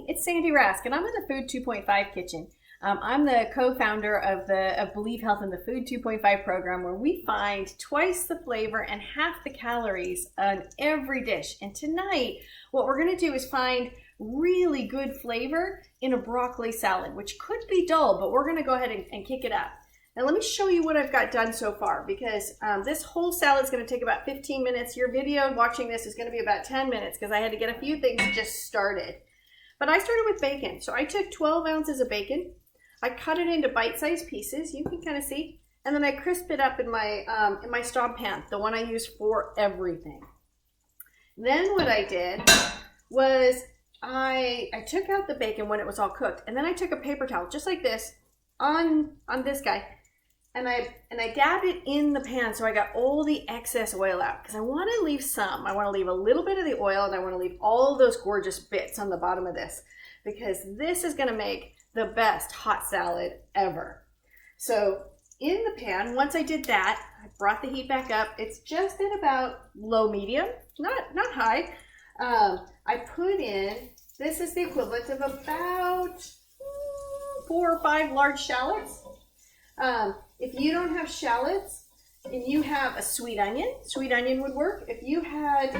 it's Sandy Rask, and I'm in the Food 2.5 kitchen. I'm the co-founder of Believe Health in the Food 2.5 program, where we find twice the flavor and half the calories on every dish. And tonight, what we're going to do is find really good flavor in a broccoli salad, which could be dull, but we're going to go ahead and kick it up. Now let me show you what I've got done so far, because this whole salad is going to take about 15 minutes. Your video watching this is going to be about 10 minutes because I had to get a few things just started. But I started with bacon. So I took 12 ounces of bacon. I cut it into bite-sized pieces. You can kind of see. And then I crisp it up in my Staub pan, the one I use for everything. Then what I did was I took out the bacon when it was all cooked. And then I took a paper towel, just like this, on this guy. And I dabbed it in the pan so I got all the excess oil out, because I want to leave some. I want to leave a little bit of the oil, and I want to leave all those gorgeous bits on the bottom of this, because this is going to make the best hot salad ever. So in the pan, once I did that, I brought the heat back up. It's just at about low medium, not high. I put in, this is the equivalent of about 4 or 5 large shallots. If you don't have shallots and you have a sweet onion would work. If you had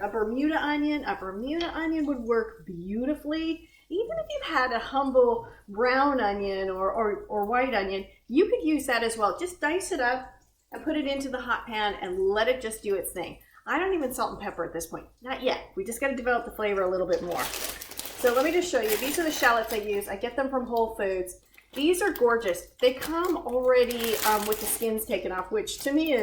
a Bermuda onion would work beautifully. Even if you had a humble brown onion or white onion, you could use that as well. Just dice it up and put it into the hot pan and let it just do its thing. I don't even salt and pepper at this point. Not yet. We just got to develop the flavor a little bit more. So let me just show you. These are the shallots I use. I get them from Whole Foods. These are gorgeous. They come already with the skins taken off, which to me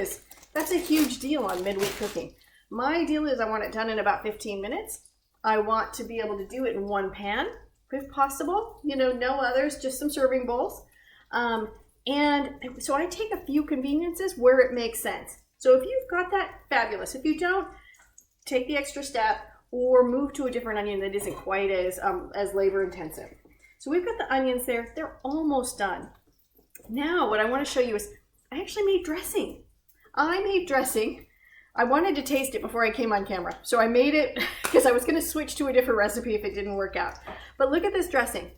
that's a huge deal on midweek cooking. My deal is I want it done in about 15 minutes. I want to be able to do it in one pan, if possible. No others, just some serving bowls. And so I take a few conveniences where it makes sense. So if you've got that, fabulous. If you don't, take the extra step or move to a different onion that isn't quite as labor intensive. So we've got the onions there. They're almost done. Now what I want to show you is I actually made dressing. I wanted to taste it before I came on camera. So I made it because I was going to switch to a different recipe if it didn't work out. But look at this dressing.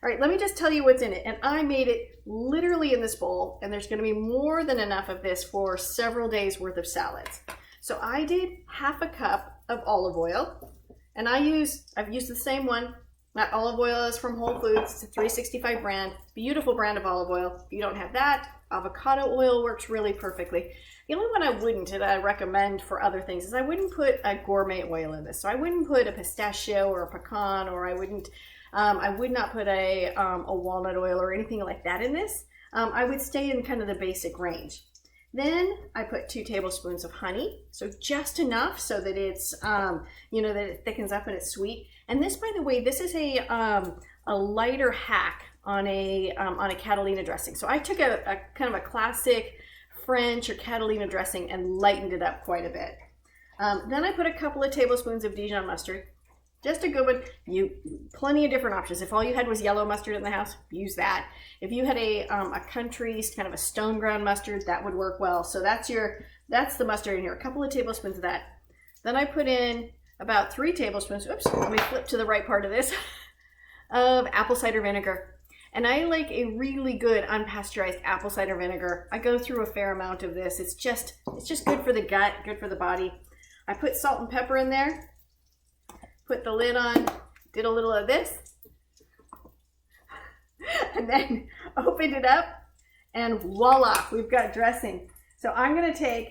All right, let me just tell you what's in it. And I made it literally in this bowl, and there's going to be more than enough of this for several days worth of salads. So I did half a cup of olive oil, and I've used the same one. That olive oil is from Whole Foods. It's a 365 brand, beautiful brand of olive oil. If you don't have that, avocado oil works really perfectly. The only one I wouldn't, that I recommend for other things, is I wouldn't put a gourmet oil in this. So I wouldn't put a pistachio or a pecan, or I would not put a walnut oil or anything like that in this. I would stay in kind of the basic range. Then I put 2 tablespoons of honey, so just enough so that it's, that it thickens up and it's sweet. And this, by the way, this is a lighter hack on a Catalina dressing. So I took a kind of a classic French or Catalina dressing and lightened it up quite a bit. Then I put a couple of tablespoons of Dijon mustard. Just a good one. Plenty of different options. If all you had was yellow mustard in the house, use that. If you had a country kind of a stone ground mustard, that would work well. So that's the mustard in here. A couple of tablespoons of that. Then I put in about 3 tablespoons. Oops, let me flip to the right part of this. Of apple cider vinegar. And I like a really good unpasteurized apple cider vinegar. I go through a fair amount of this. It's just good for the gut, good for the body. I put salt and pepper in there. Put the lid on, did a little of this, and then opened it up, and voila, we've got dressing. So I'm going to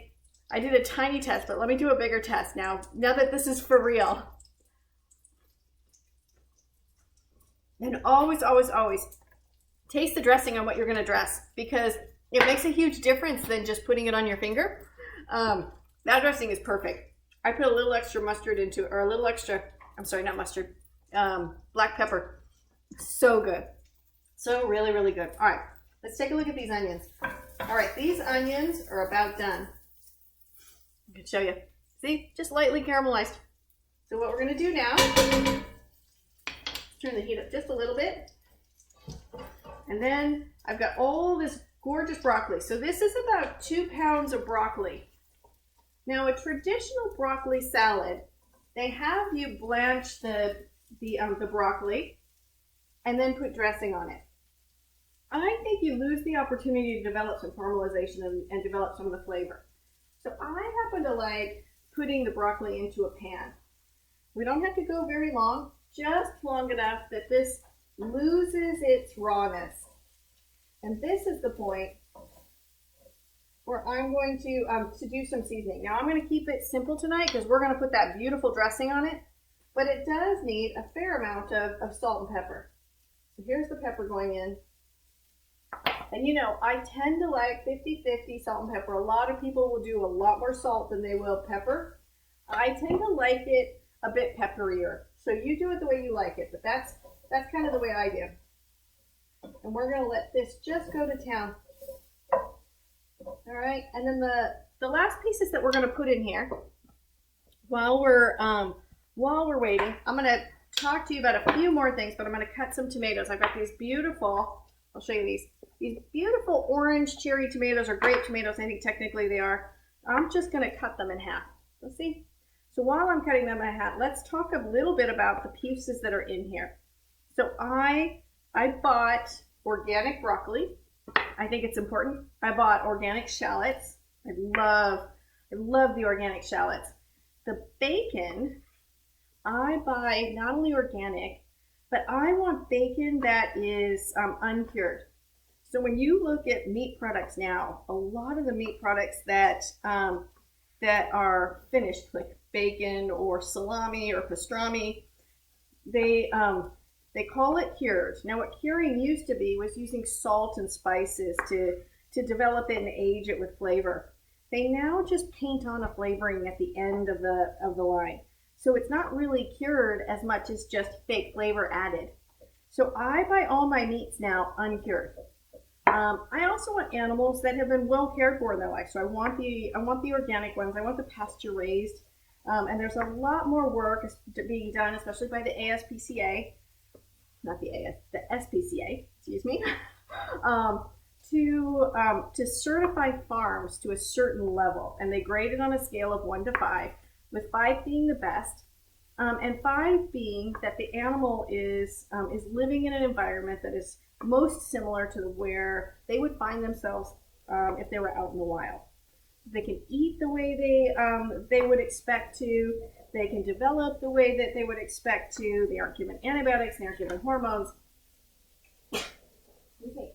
I did a tiny test, but let me do a bigger test now that this is for real. And always, always, always taste the dressing on what you're going to dress, because it makes a huge difference than just putting it on your finger. That dressing is perfect. I put a little extra mustard into, or a little extra, I'm sorry, not mustard, black pepper. So good. So really, really good. All right, let's take a look at these onions. All right, these onions are about done. I can show you. See, just lightly caramelized. So what we're gonna do now, turn the heat up just a little bit. And then I've got all this gorgeous broccoli. So this is about 2 pounds of broccoli. Now, a traditional broccoli salad, they have you blanch the the broccoli and then put dressing on it. I think you lose the opportunity to develop some caramelization and develop some of the flavor. So I happen to like putting the broccoli into a pan. We don't have to go very long, just long enough that this loses its rawness. And this is the point where I'm going to do some seasoning. Now I'm going to keep it simple tonight because we're going to put that beautiful dressing on it, but it does need a fair amount of salt and pepper. So here's the pepper going in. And you know, I tend to like 50-50 salt and pepper. A lot of people will do a lot more salt than they will pepper. I tend to like it a bit pepperier. So you do it the way you like it, but that's kind of the way I do. And we're going to let this just go to town. All right, and then the last pieces that we're going to put in here while we're waiting, I'm going to talk to you about a few more things, but I'm going to cut some tomatoes. I've got these beautiful, I'll show you these beautiful orange cherry tomatoes, or grape tomatoes, I think technically they are. I'm just going to cut them in half. Let's see. So while I'm cutting them in half, let's talk a little bit about the pieces that are in here. So I bought organic broccoli. I think it's important. I bought organic shallots. I love the organic shallots. The bacon, I buy not only organic, but I want bacon that is uncured. So when you look at meat products now, a lot of the meat products that are finished, like bacon or salami or pastrami, they call it cured. Now what curing used to be was using salt and spices to develop it and age it with flavor. They now just paint on a flavoring at the end of the line. So it's not really cured as much as just fake flavor added. So I buy all my meats now uncured. I also want animals that have been well cared for in their life. So I want the organic ones. I want the pasture raised. And there's a lot more work being done, especially by the ASPCA, not the SPCA, excuse me, to certify farms to a certain level. And they grade it on a scale of 1 to 5, with 5 being the best, and 5 being that the animal is living in an environment that is most similar to where they would find themselves if they were out in the wild. They can eat the way they would expect to. They can develop the way that they would expect to. They aren't given antibiotics. They aren't given hormones. Okay.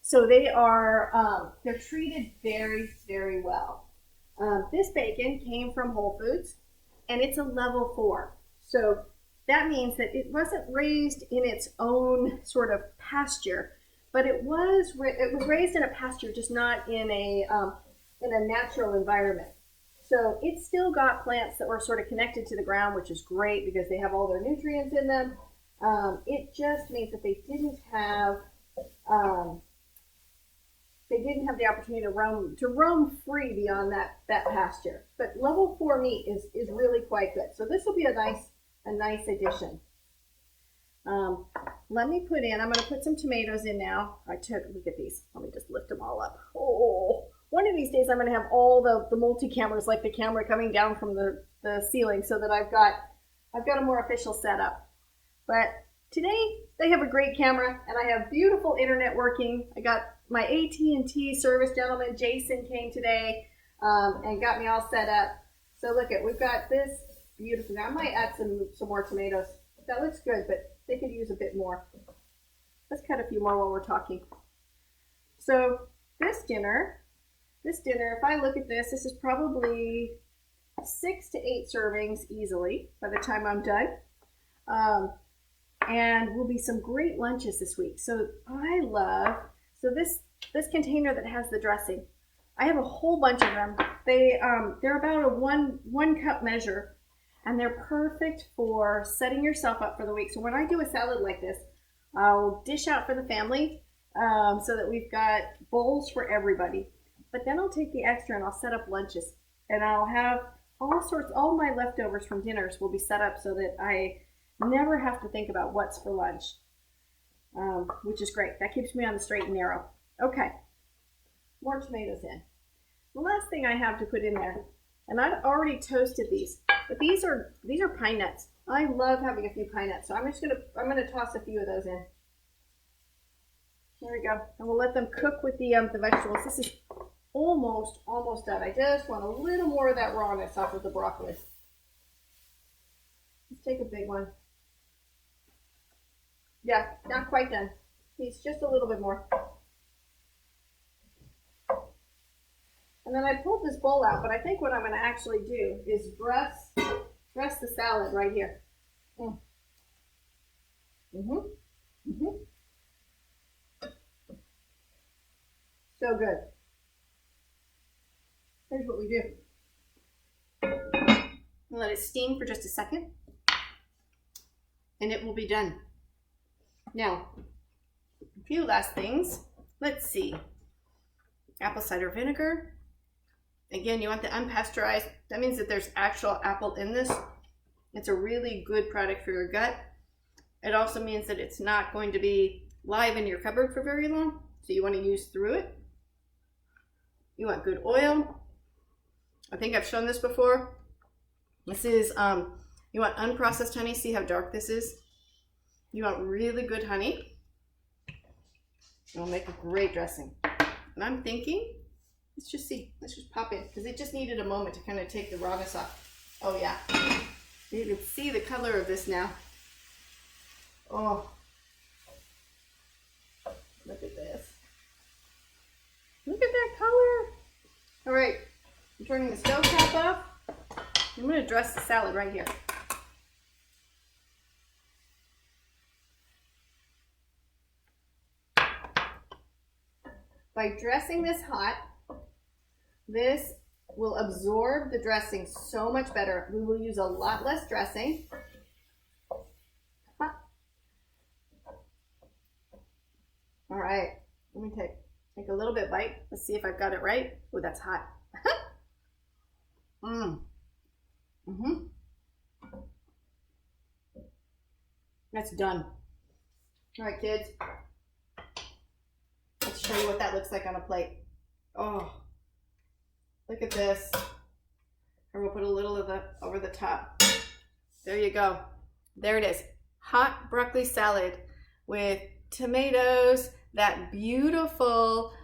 So they are they're treated very, very well. This bacon came from Whole Foods, and it's a level 4. So that means that it wasn't raised in its own sort of pasture, but it was raised in a pasture, just not in a natural environment. So it's still got plants that were sort of connected to the ground, which is great because they have all their nutrients in them. It just means that they didn't have the opportunity to roam free beyond that pasture. But level 4 meat is really quite good. So this will be a nice addition. Let me I'm going to put some tomatoes in now. Look at these. Let me just lift them all up. Oh, one of these days I'm going to have all the multi-cameras, like the camera coming down from the ceiling, so that I've got a more official setup. But today they have a great camera, and I have beautiful internet working. I got my AT&T service gentleman, Jason, came today and got me all set up. So look we've got this beautiful. Now I might add some more tomatoes. That looks good, but they could use a bit more. Let's cut a few more while we're talking. So this dinner, if I look at this is probably 6 to 8 servings easily by the time I'm done. And will be some great lunches this week. So this container that has the dressing, I have a whole bunch of them. They're about a one cup measure, and they're perfect for setting yourself up for the week. So when I do a salad like this, I'll dish out for the family so that we've got bowls for everybody. But then I'll take the extra and I'll set up lunches, and I'll have all my leftovers from dinners will be set up so that I never have to think about what's for lunch, which is great. That keeps me on the straight and narrow. Okay, more tomatoes in. The last thing I have to put in there, and I've already toasted these, but these are pine nuts. I love having a few pine nuts, so I'm gonna toss a few of those in. There we go, and we'll let them cook with the vegetables. This is almost done. I just want a little more of that rawness off of the broccoli. Let's take a big one. Yeah, not quite done. Needs just a little bit more. And then I pulled this bowl out, but I think what I'm going to actually do is dress the salad right here. So good. Here's what we do. Let it steam for just a second, and it will be done. Now, a few last things. Let's see. Apple cider vinegar. Again, you want the unpasteurized. That means that there's actual apple in this. It's a really good product for your gut. It also means that it's not going to be live in your cupboard for very long, so you want to use through it. You want good oil. I think I've shown this before. This is, you want unprocessed honey. See how dark this is? You want really good honey. It'll make a great dressing. And I'm thinking, let's just pop in, because it just needed a moment to kind of take the rawness off. Oh yeah, you can see the color of this now. Oh, look at this. Look at that color. All right, I'm turning the stove top off. I'm going to dress the salad right here. By dressing this hot, this will absorb the dressing so much better. We will use a lot less dressing. All right, let me take a little bit bite. Let's see if I've got it right. Oh, that's hot. That's done. All right, kids. Let's show you what that looks like on a plate. Oh, look at this. And we'll put a little of that over the top. There you go. There it is. Hot broccoli salad with tomatoes, that beautiful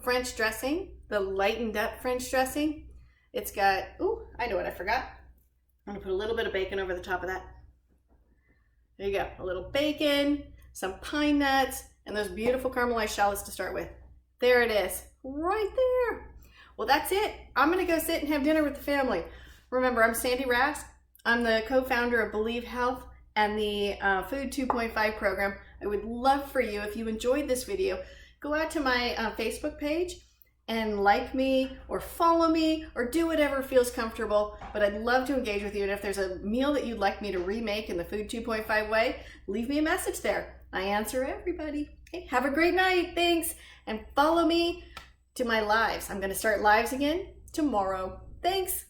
French dressing, the lightened up French dressing. It's got, ooh, I know what I forgot. I'm gonna put a little bit of bacon over the top of that. There you go, a little bacon, some pine nuts, and those beautiful caramelized shallots to start with. There it is, right there. Well, that's it. I'm gonna go sit and have dinner with the family. Remember, I'm Sandy Rask. I'm the co-founder of Believe Health and the Food 2.5 program. I would love for you, if you enjoyed this video, go out to my Facebook page and like me or follow me or do whatever feels comfortable, but I'd love to engage with you. And if there's a meal that you'd like me to remake in the Food 2.5 way, leave me a message there. I answer everybody. Okay, have a great night, thanks, and follow me to my lives. I'm gonna start lives again tomorrow. Thanks.